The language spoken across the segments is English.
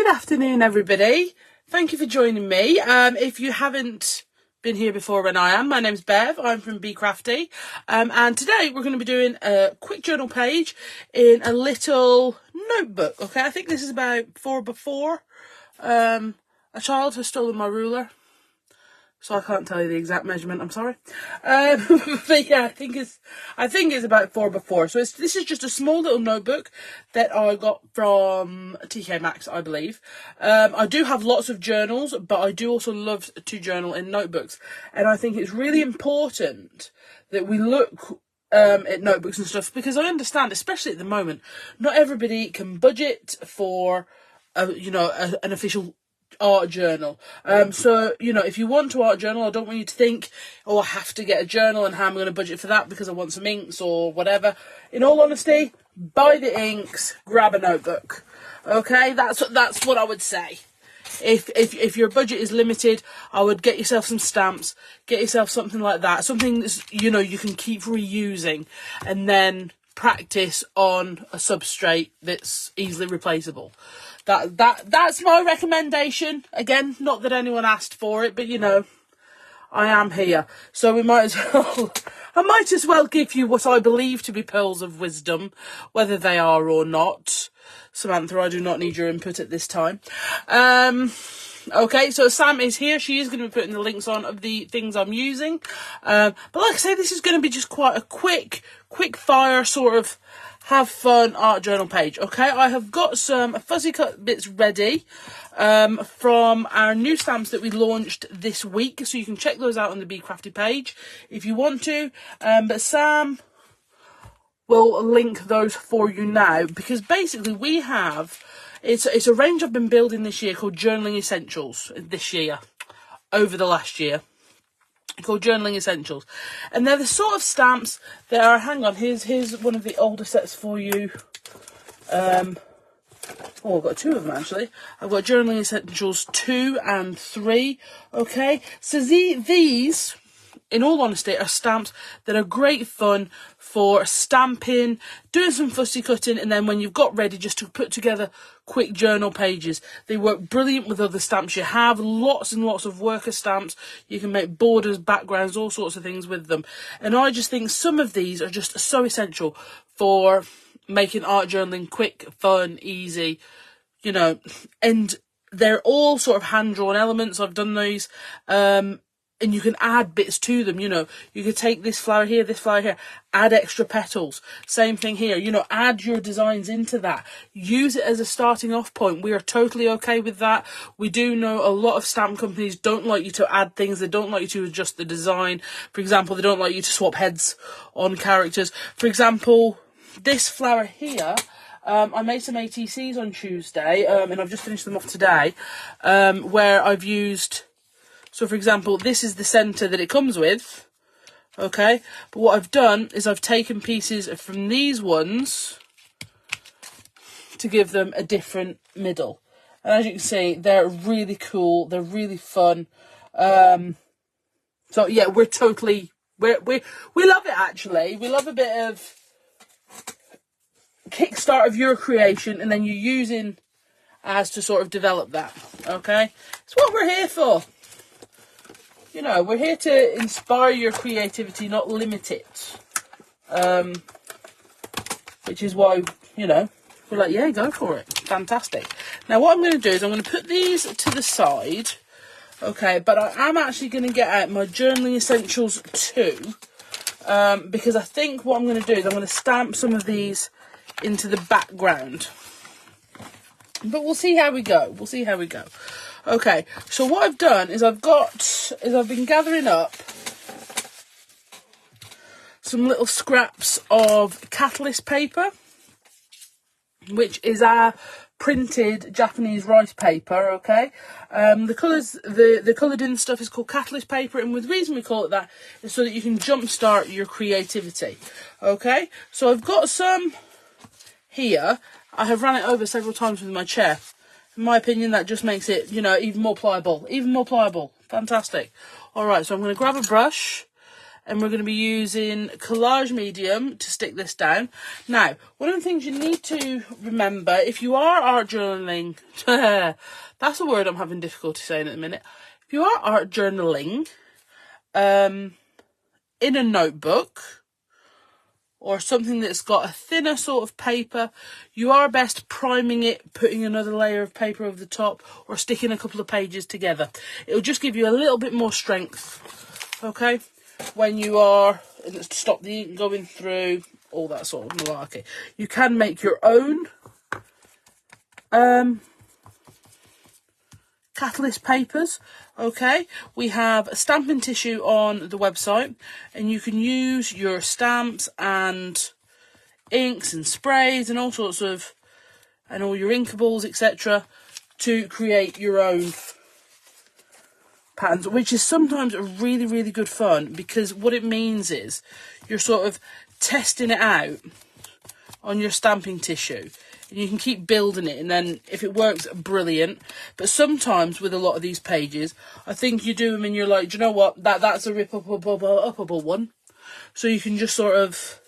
afternoon, everybody. Thank you for joining me. If you haven't been here before when I am, my name's Bev. I'm from Be Crafty. And today we're going to be doing a quick journal page in a little notebook. Okay, I think this is about 4x4. A child has stolen my ruler, so I can't tell you the exact measurement. I'm sorry, but yeah, I think it's about 4x4. So this is just a small little notebook that I got from TK Maxx, I believe. I do have lots of journals, but I do also love to journal in notebooks, and I think it's really important that we look at notebooks and stuff, because I understand, especially at the moment, not everybody can budget for an official art journal. So, if you want to art journal, I don't want you to think, oh, I have to get a journal and how I'm going to budget for that because I want some inks or whatever. In all honesty, buy the inks, grab a notebook. Okay, that's what I would say. If your budget is limited, I would get yourself some stamps, get yourself something like that, something that's, you can keep reusing, and then practice on a substrate that's easily replaceable. That's my recommendation. Again, not that anyone asked for it, but I am here, so I might as well give you what I believe to be pearls of wisdom, whether they are or not. Samantha, I do not need your input at this time. Okay, so Sam is here. She is going to be putting the links on of the things I'm using. But like I say, this is going to be just quite a quick fire sort of have fun art journal page. Okay, I have got some fuzzy cut bits ready from our new stamps that we launched this week, so you can check those out on the Be Crafty page if you want to. But Sam will link those for you now, because basically we have it's a range I've been building this year called Journaling Essentials. Over the last year, called Journaling Essentials, and they're the sort of stamps that are, hang on, here's one of the older sets for you. I've got two of them actually. I've got Journaling Essentials 2 and 3. Okay, so these, in all honesty, are stamps that are great fun for stamping, doing some fussy cutting, and then when you've got ready, just to put together quick journal pages. They work brilliant with other stamps you have. Lots and lots of worker stamps. You can make borders, backgrounds, all sorts of things with them. And I just think some of these are just so essential for making art journaling quick, fun, easy, and they're all sort of hand-drawn elements. I've done these, and you can add bits to them. You could take this flower here, add extra petals. Same thing here, add your designs into that. Use it as a starting off point. We are totally okay with that. We do know a lot of stamp companies don't like you to add things. They don't like you to adjust the design. For example, they don't like you to swap heads on characters. For example, this flower here, I made some ATCs on Tuesday, and I've just finished them off today, where I've used... So, for example, this is the centre that it comes with, okay? But what I've done is I've taken pieces from these ones to give them a different middle. And as you can see, they're really cool. They're really fun. So, yeah, we love it, actually. We love a bit of kickstart of your creation, and then you're using as to sort of develop that, okay? It's what we're here for. We're here to inspire your creativity, not limit it. Which is why, we're like, yeah, go for it. Fantastic. Now, what I'm going to do is I'm going to put these to the side. Okay, but I am actually going to get out my Journaling Essentials 2. Because I think what I'm going to do is I'm going to stamp some of these into the background. But we'll see how we go. Okay, so what I've done is I've been gathering up some little scraps of catalyst paper, which is our printed Japanese rice paper, okay? The colours, the coloured in stuff is called catalyst paper, and the reason we call it that is so that you can jumpstart your creativity, okay? So I've got some here. I have ran it over several times with my chair. In my opinion, that just makes it, even more pliable. Fantastic. All right, so I'm going to grab a brush, and we're going to be using collage medium to stick this down. Now, one of the things you need to remember, if you are art journaling, that's a word I'm having difficulty saying at the minute. If you are art journaling in a notebook or something that's got a thinner sort of paper, you are best priming it, putting another layer of paper over the top, or sticking a couple of pages together. It'll just give you a little bit more strength, okay, when you are, and it's to stop the ink going through, all that sort of malarkey. You can make your own catalyst papers, okay. We have stamping tissue on the website, and you can use your stamps and inks and sprays and all sorts of, and all your inkables, etc., to create your own patterns, which is sometimes really, really good fun, because what it means is you're sort of testing it out on your stamping tissue, and you can keep building it, and then if it works, brilliant. But sometimes with a lot of these pages, I think you do them and you're like, do you know what, that's a rip-upable one, so you can just sort of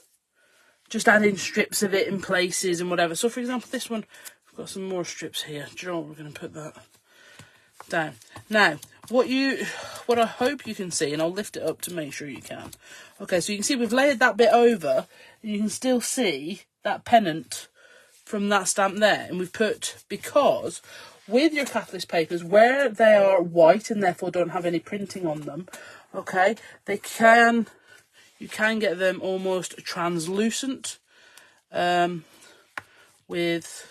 just add in strips of it in places and whatever. So for example, this one, I've got some more strips here. Do you know what, we're going to put that down. Now, what I hope you can see, and I'll lift it up to make sure you can. Okay, so you can see we've layered that bit over, and you can still see that pennant from that stamp there. And we've put, because with your catalyst papers, where they are white and therefore don't have any printing on them, okay, you can get them almost translucent with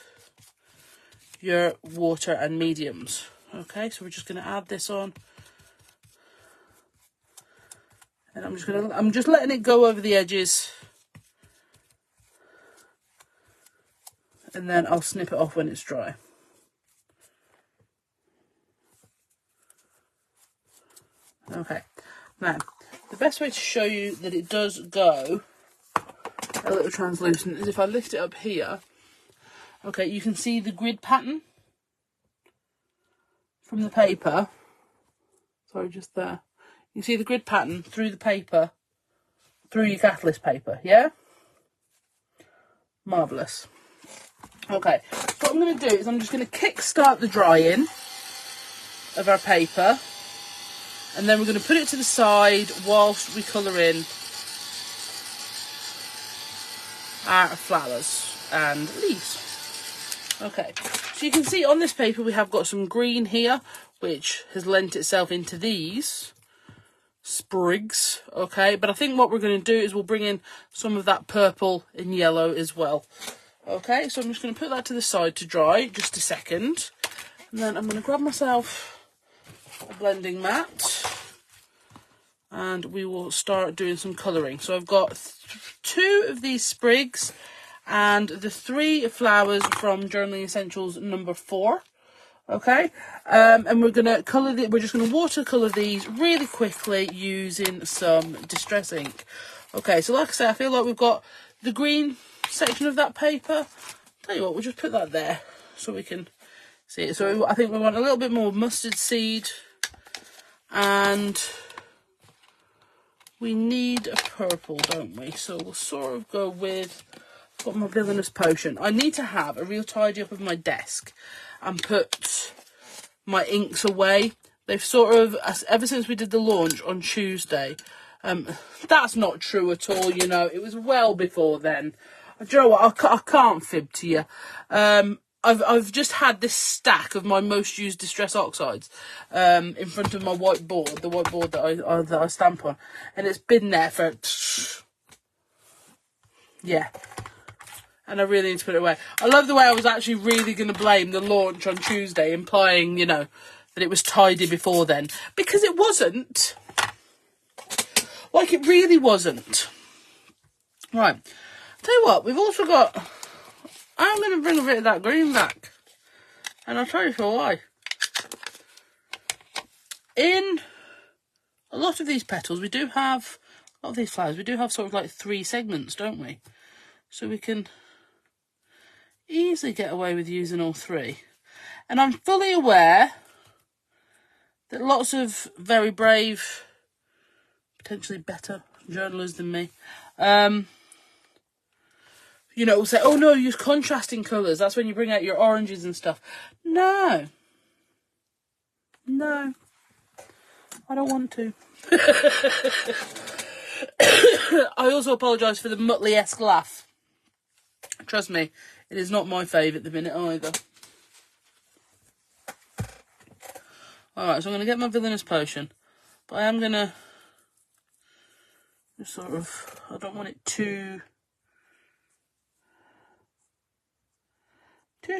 your water and mediums. Okay, so we're just going to add this on, and I'm just letting it go over the edges, and then I'll snip it off when it's dry. Okay, now the best way to show you that it does go a little translucent is if I lift it up here. Okay, you can see the grid pattern from the paper. Sorry, just there. You see the grid pattern through the paper, through your catalyst paper, yeah? Marvellous. Okay, so what I'm going to do is I'm just going to kick-start the drying of our paper, and then we're going to put it to the side whilst we colour in our flowers and leaves. Okay, so you can see on this paper we have got some green here, which has lent itself into these sprigs, okay, but I think what we're going to do is we'll bring in some of that purple and yellow as well. Okay, so I'm just going to put that to the side to dry, just a second, and then I'm going to grab myself a blending mat, and we will start doing some colouring. So I've got two of these sprigs and the 3 flowers from Journaling Essentials number 4. Okay, and we're gonna colour we're just gonna watercolour these really quickly using some distress ink. Okay, so like I said, I feel like we've got the green section of that paper. Tell you what, we'll just put that there so we can see it. So I think we want a little bit more mustard seed, and we need a purple, don't we? So we'll sort of go with, I've got my villainous potion. I need to have a real tidy up of my desk and put my inks away. They've sort of, ever since we did the launch on Tuesday, that's not true at all, you know, it was well before then. Do you know what, I can't fib to you. I've just had this stack of my most used Distress Oxides in front of my whiteboard, the whiteboard that I stamp on, and it's been there for, yeah. And I really need to put it away. I love the way I was actually really going to blame the launch on Tuesday, implying, you know, that it was tidy before then. Because it wasn't. Like, it really wasn't. Right. I'll tell you what, we've also got, I'm going to bring a bit of that green back. And I'll tell you for why. In a lot of these petals, we do have, a lot of these flowers, we do have sort of like 3 segments, don't we? So we can easily get away with using all 3. And I'm fully aware that lots of very brave, potentially better journalers than me. You know, will say, oh no, use contrasting colours. That's when you bring out your oranges and stuff. No. No. I don't want to. I also apologise for the Muttley-esque laugh. Trust me, it is not my fave at the minute either. Alright, so I'm going to get my Villainous Potion. But I am going to sort of, I don't want it too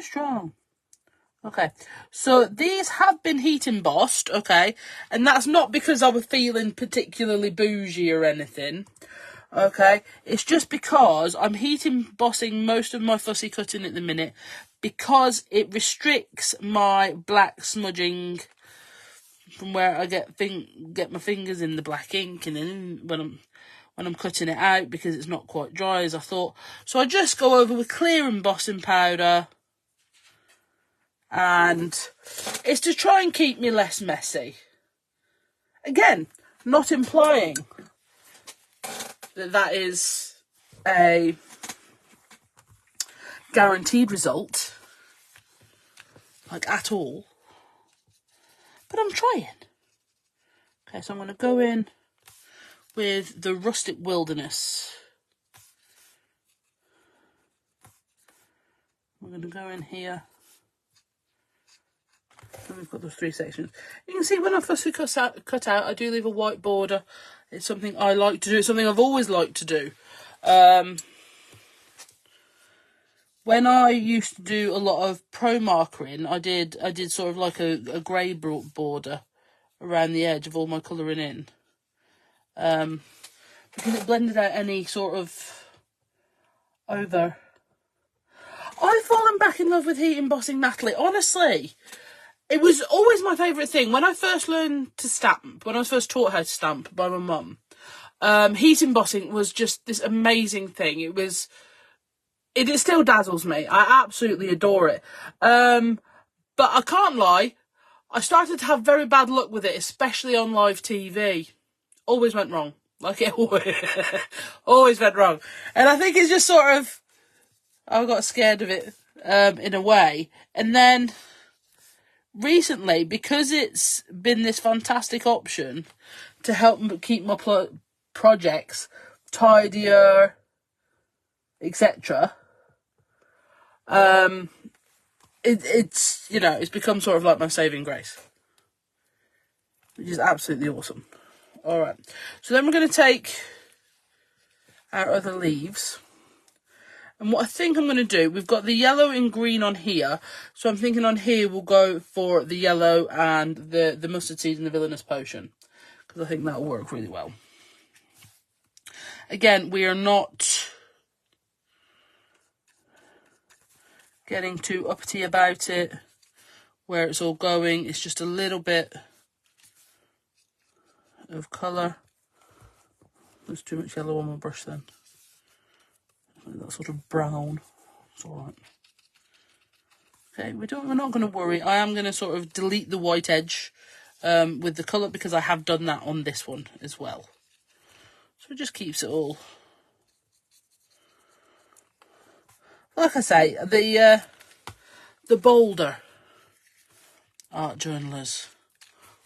strong. Okay, so these have been heat embossed, okay, and that's not because I was feeling particularly bougie or anything, okay, it's just because I'm heat embossing most of my fussy cutting at the minute because it restricts my black smudging from where I get my fingers in the black ink, and then when I'm cutting it out because it's not quite dry as I thought. So I just go over with clear embossing powder, and it's to try and keep me less messy. Again, not implying that is a guaranteed result, like at all, but I'm trying. Okay, so I'm going to go in with the Rustic Wilderness. We're going to go in here. And we've got those 3 sections. You can see when I fussy cut out, I do leave a white border. It's something I like to do. It's something I've always liked to do. When I used to do a lot of pro markering, I did sort of like a grey border around the edge of all my colouring in. Because it blended out any sort of over. I've fallen back in love with heat embossing, Natalie. Honestly, it was always my favourite thing. When I first learned to stamp, when I was first taught how to stamp by my mum, heat embossing was just this amazing thing. It still dazzles me. I absolutely adore it. But I can't lie, I started to have very bad luck with it, especially on live TV. Always went wrong. Like, it always went wrong. And I think it's just sort of, I got scared of it in a way. And then recently, because it's been this fantastic option to help keep my projects tidier, etc., it's, you know, it's become sort of like my saving grace, which is absolutely awesome. Alright, so then we're going to take our other leaves, and what I think I'm going to do, we've got the yellow and green on here, so I'm thinking on here we'll go for the yellow and the mustard seed and the Villainous Potion, because I think that'll work really well. Again, we are not getting too uppity about it, where it's all going. It's just a little bit of colour. There's too much yellow on my brush then. That sort of brown. It's alright. Okay, we're not going to worry. I am going to sort of delete the white edge with the colour, because I have done that on this one as well. So it just keeps it all. Like I say, the bolder art journalers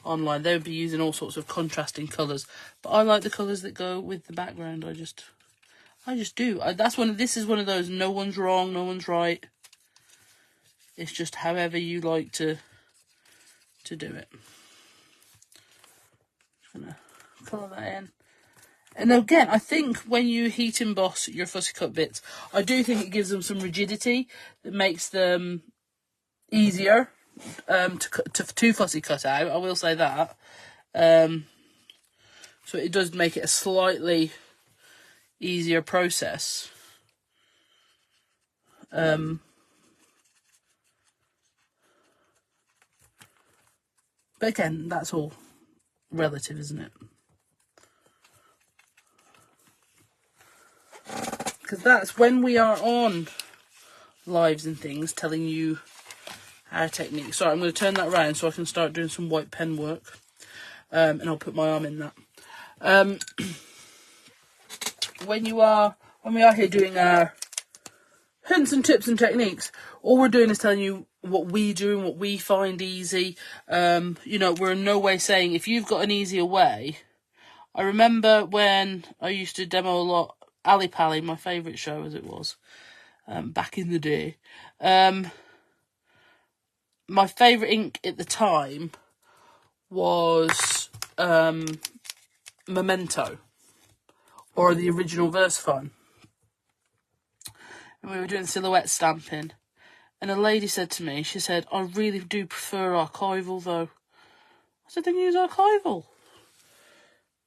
online, they would be using all sorts of contrasting colours, but I like the colours that go with the background. I just do. This is one of those, no one's wrong, no one's right. It's just however you like to do it. Just gonna colour that in. And again, I think when you heat emboss your fussy cut bits, I do think it gives them some rigidity that makes them easier to fussy cut out. I will say that. So it does make it a slightly easier process. But again, that's all relative, isn't it? Because that's when we are on lives and things, telling you our technique. Sorry, I'm going to turn that around so I can start doing some white pen work. And I'll put my arm in that. when we are here doing our hints and tips and techniques, all we're doing is telling you what we do and what we find easy. You know, we're in no way saying if you've got an easier way. I remember when I used to demo a lot, Ali Pally, my favourite show as it was, back in the day. My favourite ink at the time was Memento, or the original Versafine. And we were doing silhouette stamping. And a lady said to me, she said, I really do prefer archival though. I said, then use archival.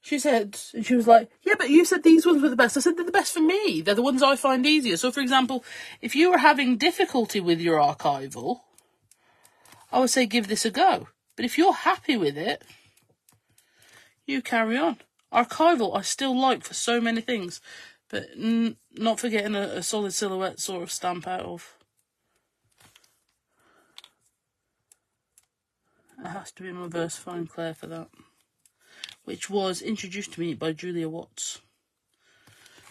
She said, and she was like, yeah, but you said these ones were the best. I said, they're the best for me. They're the ones I find easier. So, for example, if you were having difficulty with your archival, I would say give this a go. But if you're happy with it, you carry on. Archival I still like for so many things, but not for getting a solid silhouette sort of stamp out of. It has to be my Versafine Claire for that, which was introduced to me by Julia Watts.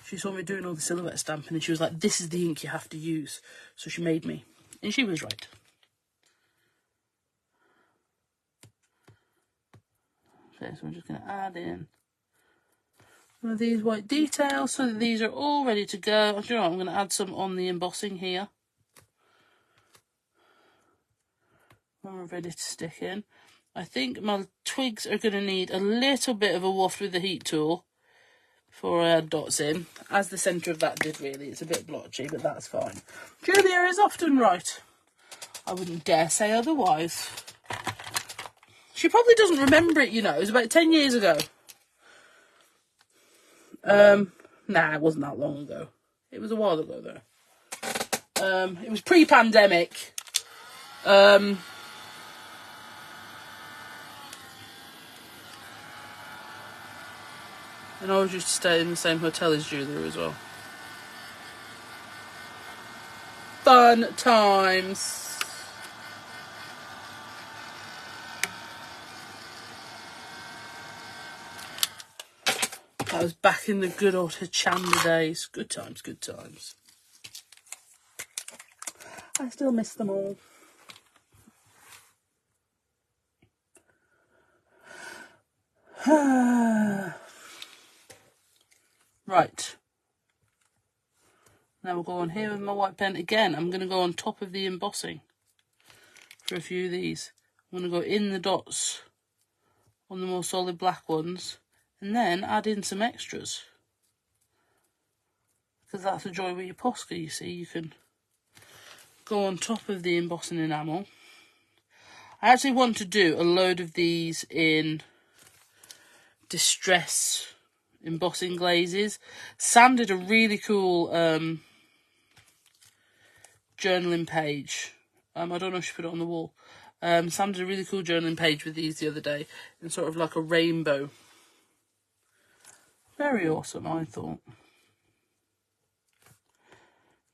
She saw me doing all the silhouette stamping and she was like, this is the ink you have to use. So she made me. And she was right. Okay, so I'm just going to add in one of these white details so that these are all ready to go. You know what, I'm going to add some on the embossing here. When we're ready to stick in. I think my twigs are going to need a little bit of a waft with the heat tool before I add dots in, as the centre of that did really. It's a bit blotchy, but that's fine. Julia is often right. I wouldn't dare say otherwise. She probably doesn't remember it, you know. It was about 10 years ago. Nah, it wasn't that long ago. It was a while ago, though. It was pre-pandemic. And I was used to stay in the same hotel as Julia as well. Fun times. I was back in the good old Hachanda days. Good times, good times. I still miss them all. Right. Now we'll go on here with my white pen. Again, I'm going to go on top of the embossing for a few of these. I'm going to go in the dots on the more solid black ones and then add in some extras. Because that's the joy with your Posca, you see. You can go on top of the embossing enamel. I actually want to do a load of these in distress embossing glazes. Sam did a really cool journaling page. I don't know if she put it on the wall. Sam did a really cool journaling page with these the other day in sort of like a rainbow. Very awesome, I thought.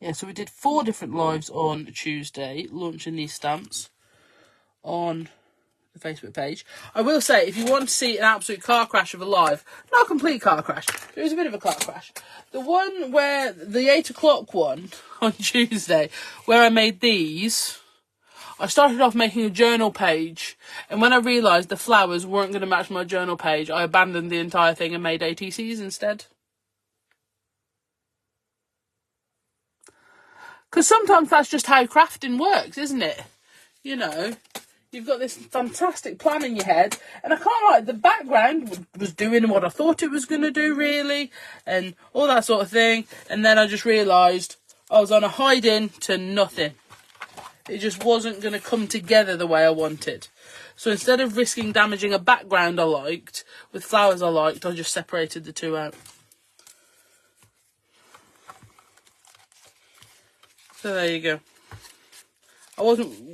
Yeah, so we did 4 different lives on Tuesday, launching these stamps on the Facebook page. I will say, if you want to see an absolute car crash of a live, not a complete car crash, it was a bit of a car crash. The one where, the 8 o'clock one on Tuesday, where I made these, I started off making a journal page, and when I realised the flowers weren't going to match my journal page, I abandoned the entire thing and made ATCs instead. Because sometimes that's just how crafting works, isn't it? You know, you've got this fantastic plan in your head, and I can't lie, the background was doing what I thought it was going to do, really, and all that sort of thing, and then I just realised I was on a hide-in to nothing. It just wasn't going to come together the way I wanted. So instead of risking damaging a background I liked with flowers I liked, I just separated the two out. So there you go.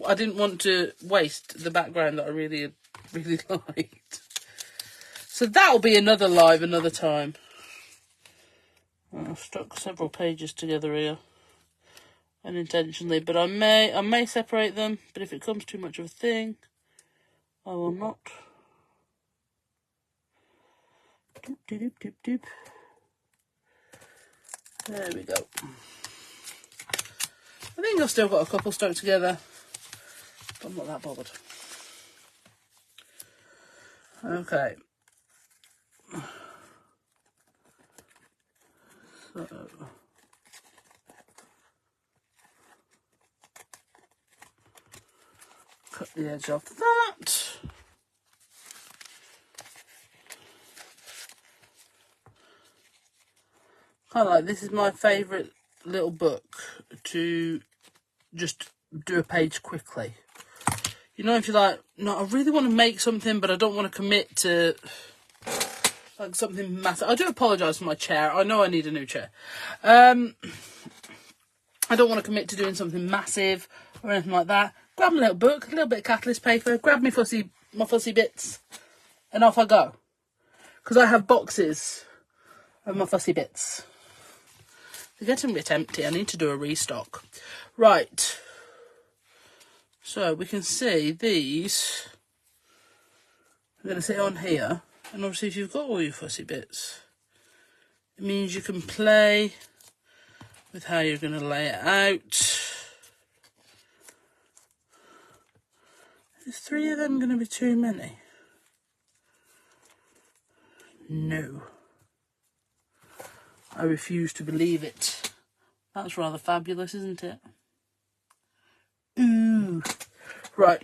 I didn't want to waste the background that I really liked. So that'll be another live another time. I've stuck several pages together here unintentionally, but I may separate them, but if it comes too much of a thing, I will not. Doop, doop, doop, doop. There we go. I think I've still got a couple stuck together, but I'm not that bothered. Okay. So, cut the edge off that. Kind of like, this is my favourite little book to just do a page quickly. You know, if you're like, no, I really want to make something, but I don't want to commit to like something massive. I do apologise for my chair. I know I need a new chair. I don't want to commit to doing something massive or anything like that. Grab my little book, a little bit of catalyst paper, grab my fussy bits, and off I go. Because I have boxes of my fussy bits. They're getting a bit empty. I need to do a restock. Right. So we can see these. I'm going to sit on here. And obviously if you've got all your fussy bits, it means you can play with how you're going to lay it out. Is 3 of them going to be too many? No. I refuse to believe it. That's rather fabulous, isn't it? Ooh. Right.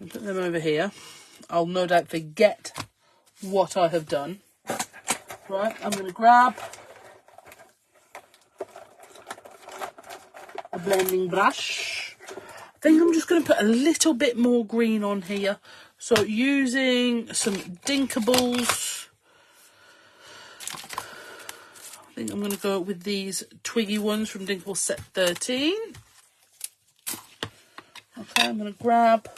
I'll put them over here. I'll no doubt forget what I have done. Right, I'm going to grab a blending brush. I think I'm just going to put a little bit more green on here. So using some D'Inkables. I think I'm going to go with these twiggy ones from D'Inkables set 13. Okay, I'm going to grab...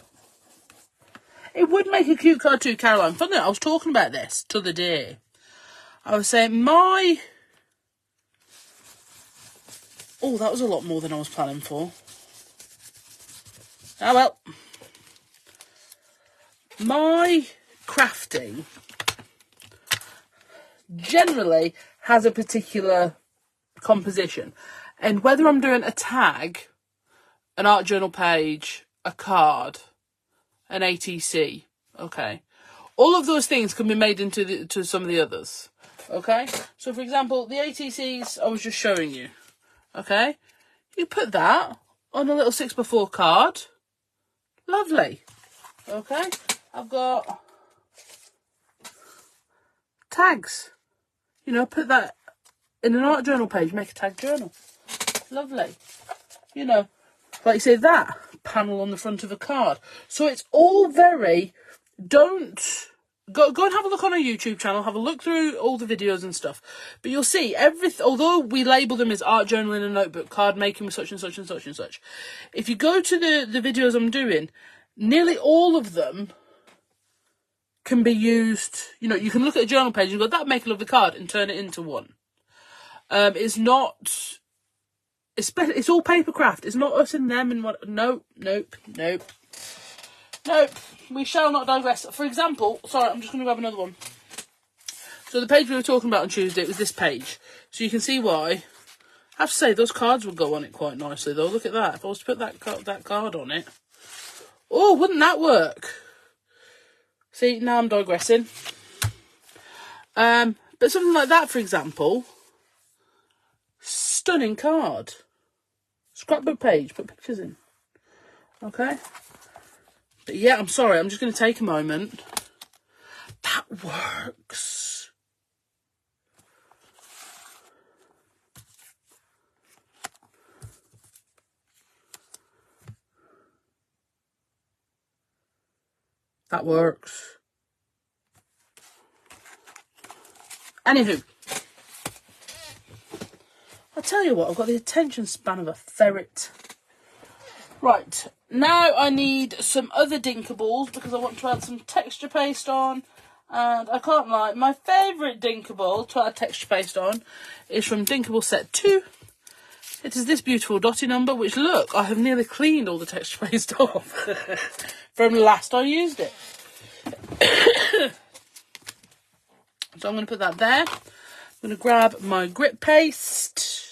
It would make a cute card too, Caroline. Funny, I was talking about this the other day. I was saying my... Oh, that was a lot more than I was planning for. Oh well. My crafting generally has a particular composition. And whether I'm doing a tag, an art journal page, a card, an ATC, okay, all of those things can be made into to some of the others, okay? So, for example, the ATCs I was just showing you, okay? You put that on a little 6x4 card. Lovely. Okay? I've got tags. You know, put that in an art journal page, make a tag journal. Lovely. You know, like you say, that panel on the front of a card. So it's all very... Don't... Go and have a look on our YouTube channel, have a look through all the videos and stuff. But you'll see, although we label them as art journal in a notebook, card making with such and such and such and such, if you go to the videos I'm doing, nearly all of them can be used. You know, you can look at a journal page and go, that'd make a lovely card, and turn it into one. It's not... It's all paper craft. It's not us and them and what... Nope. Nope, we shall not digress. For example, sorry, I'm just going to grab another one. So the page we were talking about on Tuesday, it was this page. So you can see why. I have to say, those cards would go on it quite nicely, though. Look at that. If I was to put that card on it. Oh, wouldn't that work? See, now I'm digressing. But something like that, for example. Stunning card. Scrapbook page, put pictures in. Okay. But yeah, I'm sorry, I'm just going to take a moment. That works. That works. Anywho. I'll tell you what, I've got the attention span of a ferret. Right, now I need some other D'Inkables because I want to add some texture paste on. And I can't lie, my favourite D'Inkable to add texture paste on is from D'Inkables set 2. It is this beautiful dotty number, which, look, I have nearly cleaned all the texture paste off from last I used it. So I'm going to put that there. I'm going to grab my grit paste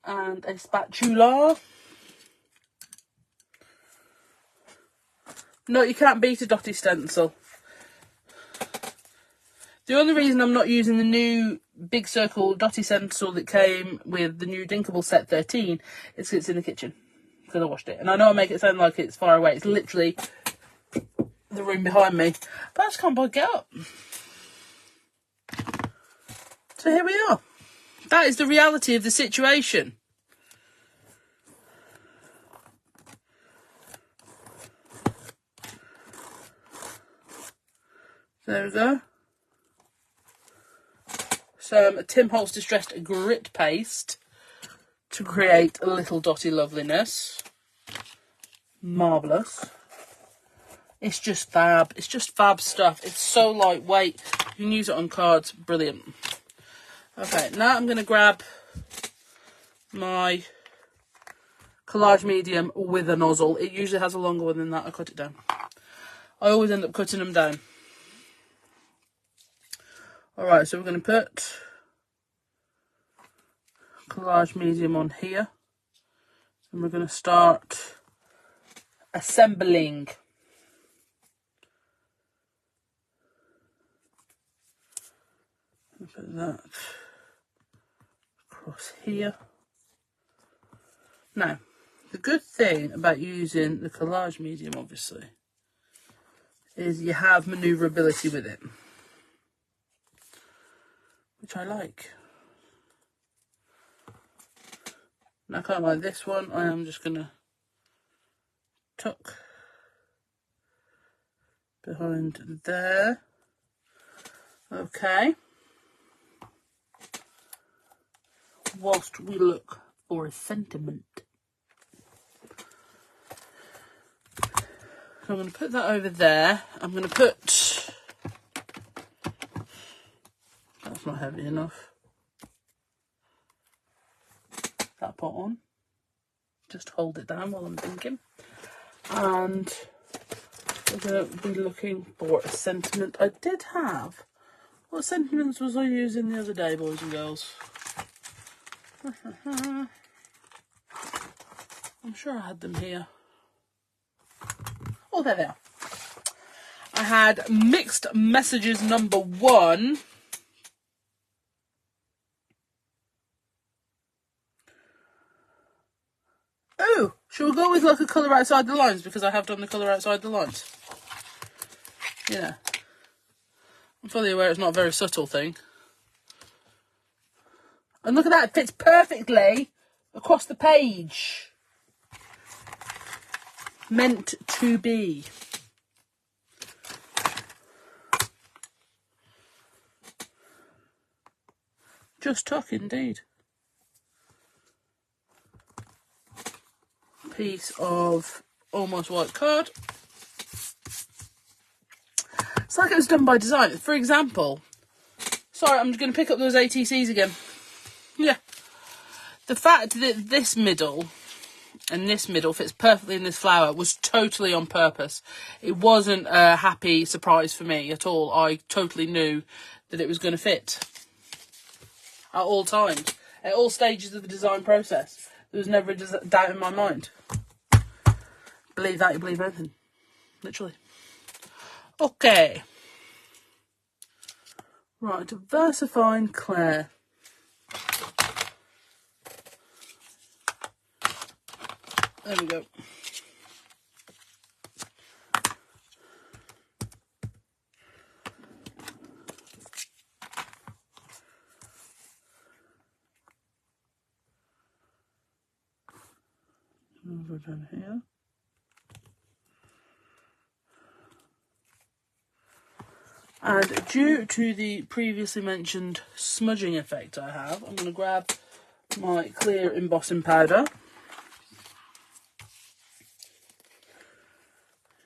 and a spatula. No, you can't beat a dotty stencil. The only reason I'm not using the new big circle dotty stencil that came with the new D'Inkables set 13 is because it's in the kitchen. Because I washed it. And I know I make it sound like it's far away. It's literally the room behind me. But I just can't bother get up. So here we are. That is the reality of the situation. There we go. Some Tim Holtz Distressed Grit Paste to create a little dotty loveliness. Marvellous. It's just fab. It's just fab stuff. It's so lightweight. You can use it on cards. Brilliant. Okay, now I'm going to grab my collage medium with a nozzle. It usually has a longer one than that. I cut it down. I always end up cutting them down. Alright, so we're going to put collage medium on here. And we're going to start assembling. Put that across here. Now, the good thing about using the collage medium, obviously, is you have manoeuvrability with it, which I like. Now, I can't like this one. I am just going to tuck behind there. Okay. Whilst we look for a sentiment. So I'm going to put that over there. I'm going to put... That's not heavy enough. That pot on. Just hold it down while I'm thinking. And we're going to be looking for a sentiment. I did have... What sentiments was I using the other day, boys and girls? I'm sure I had them here. Oh, there they are. I had Mixed Messages #1. Oh, shall we go with like a colour outside the lines? Because I have done the colour outside the lines. Yeah. I'm fully aware it's not a very subtle thing. And look at that, it fits perfectly across the page. Meant to be. Just tuck indeed. Piece of almost white card. It's like it was done by design. For example, sorry, I'm going to pick up those ATCs again. Yeah. The fact that this middle and this middle fits perfectly in this flower was totally on purpose. It wasn't a happy surprise for me at all. I totally knew that it was going to fit at all times, at all stages of the design process. There was never a doubt in my mind. Believe that, you believe anything. Literally. Okay. Right, Versifying Claire. There we go. Over down here. And due to the previously mentioned smudging effect I have, I'm going to grab my clear embossing powder.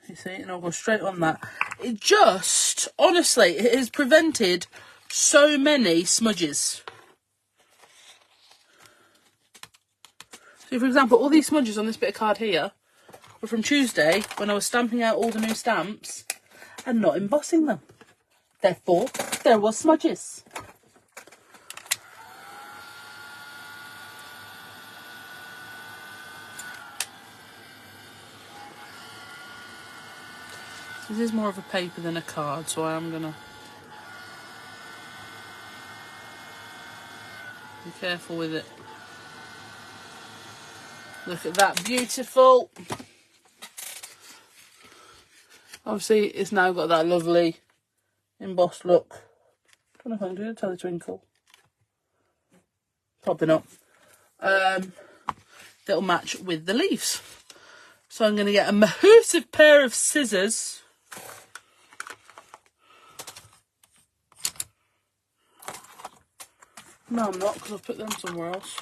You see, and I'll go straight on that. It just, honestly, it has prevented so many smudges. So, for example, all these smudges on this bit of card here were from Tuesday when I was stamping out all the new stamps and not embossing them. Therefore, there was smudges. This is more of a paper than a card, so I am going to be careful with it. Look at that, beautiful. Obviously, it's now got that lovely embossed look. I don't know if I can do it, Tell Twinkle. Popping up. That'll match with the leaves. So I'm going to get a massive pair of scissors. No, I'm not, because I've put them somewhere else.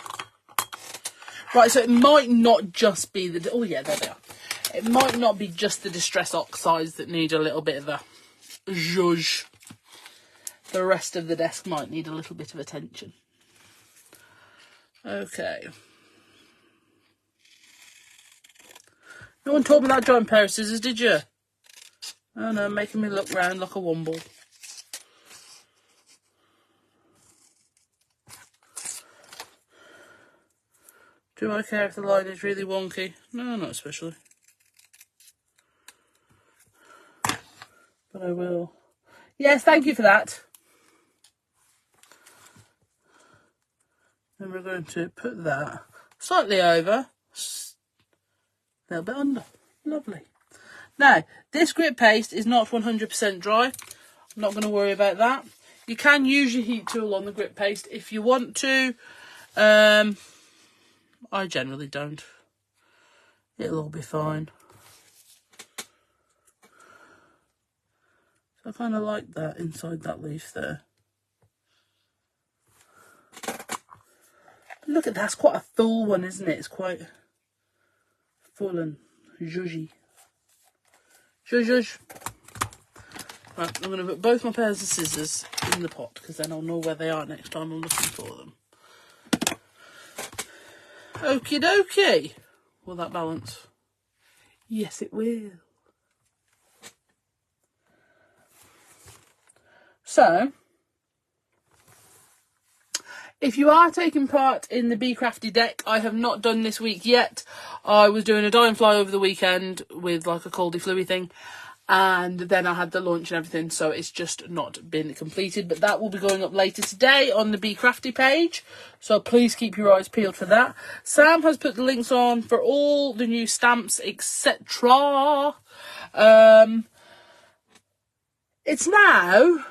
Right, so it might not just be the... Oh, yeah, there they are. It might not be just the Distress Oxides that need a little bit of a zhuzh. The rest of the desk might need a little bit of attention. Okay. No one told me that giant pair of scissors, did you? Oh, no, making me look round like a womble. Do I care if the line is really wonky? No, not especially. But I will. Yes, thank you for that. And we're going to put that slightly over, a little bit under. Lovely. Now, this grit paste is not 100% dry. I'm not going to worry about that. You can use your heat tool on the grit paste if you want to. I generally don't. It'll all be fine. So I kind of like that inside that leaf there. Look at that, it's quite a full one, isn't it? It's quite full and zhuzhy. Zhuzh. Right, I'm going to put both my pairs of scissors in the pot, because then I'll know where they are next time I'm looking for them. Okie dokie. Will that balance? Yes, it will. So, if you are taking part in the Be Crafty deck, I have not done this week yet. I was doing a die and fly over the weekend with like a coldy fluey thing. And then I had the launch and everything, so it's just not been completed. But that will be going up later today on the Be Crafty page. So please keep your eyes peeled for that. Sam has put the links on for all the new stamps, etc. It's now...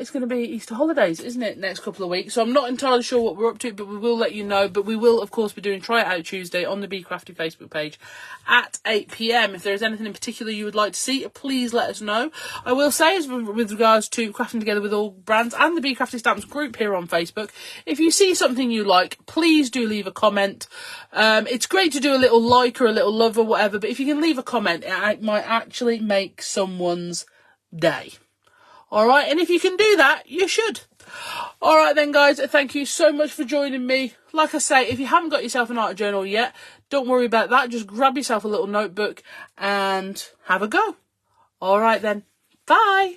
it's going to be Easter holidays, isn't it, next couple of weeks? So I'm not entirely sure what we're up to, but we will let you know. But we will, of course, be doing Try It Out Tuesday on the Be Crafty Facebook page at 8 PM. If there is anything in particular you would like to see, please let us know. I will say, as with regards to crafting together with all brands and the Be Crafty Stamps group here on Facebook, if you see something you like, please do leave a comment. It's great to do a little like or a little love or whatever, but if you can leave a comment, it might actually make someone's day. Alright, and if you can do that, you should. Alright then, guys, thank you so much for joining me. Like I say, if you haven't got yourself an art journal yet, don't worry about that. Just grab yourself a little notebook and have a go. Alright then, bye.